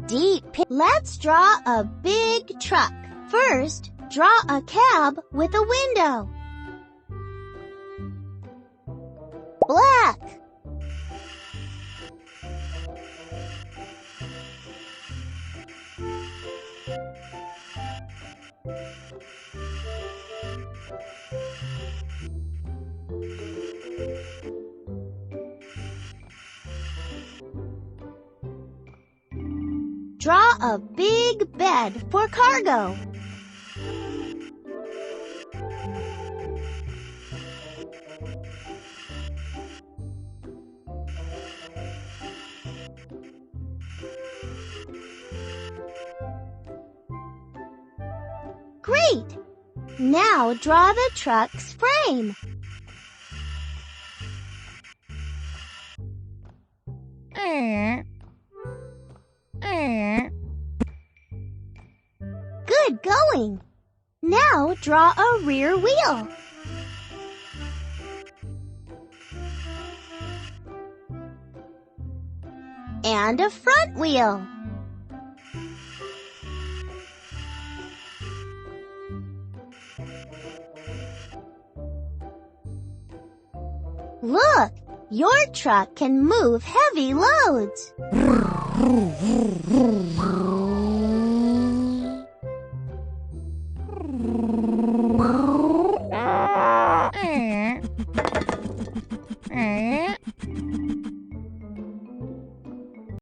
Deep. Let's draw a big truck. First, draw a cab with a window. Black. Draw a big bed for cargo. Great! Now draw the truck's frame. Good going! Now draw a rear wheel. And a front wheel. Look! Your truck can move heavy loads.